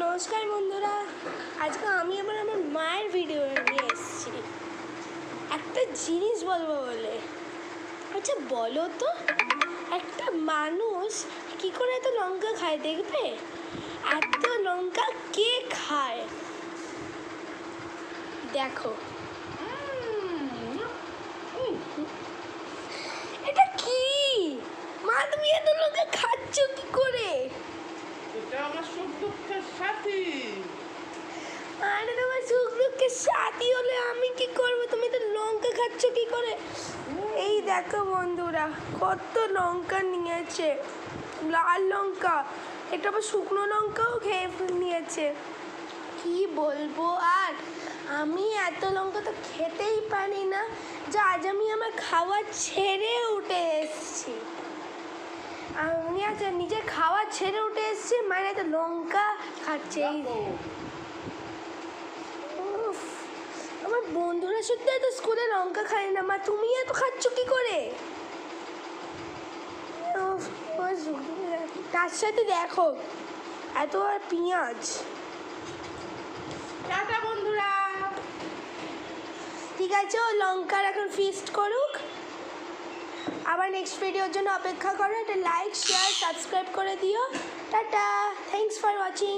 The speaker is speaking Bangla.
নমস্কার বন্ধুরা, আজকে আমি আবার আমার মায়ের ভিডিও নিয়ে এসেছি একটা জিনিস বলবো বলে। আচ্ছা বলো তো, একটা মানুষ কি করে এত লঙ্কা খায়? দেখবে এত লঙ্কা কে খায়? দেখো এটা কি মা, তুমি এত লঙ্কা খাচ্ছ কি করে? এটা আমার সুখ দুঃখের সাথী। আরে তোমার সুখ দুঃখের সাথী হলে আমি কি করবো? তুমি তো লঙ্কা খাচ্ছ কি করে? এই দেখো বন্ধুরা, কত লঙ্কা নিয়েছে, লাল লঙ্কা, এটা আবার শুকনো লঙ্কাও খেয়ে নিয়েছে। কি বলবো আর, আমি এত লঙ্কা তো খেতেই পারি না, যা আজ আমি আমার খাওয়া ছেড়ে উঠে এসেছি। আমি আজ নিজের খাওয়া ছেড়ে উঠে এসেছি, মানে এত লঙ্কা খাচ্ছে। উফ, আমার বন্ধুরা সত্যি এত স্কুলে লঙ্কা খায় না, মা তুমি এত খাচ্ছ কি করে? উফ, তার সাথে দেখো এত আর পেঁয়াজ। টাটা বন্ধুরা। ঠিক আছে, ও লঙ্কার এখন ফিস্ট করুক। আবার নেক্সট ভিডিওর জন্য অপেক্ষা করো। একটা লাইক, শেয়ার, সাবস্ক্রাইব করে দিও। Tata, thanks for watching.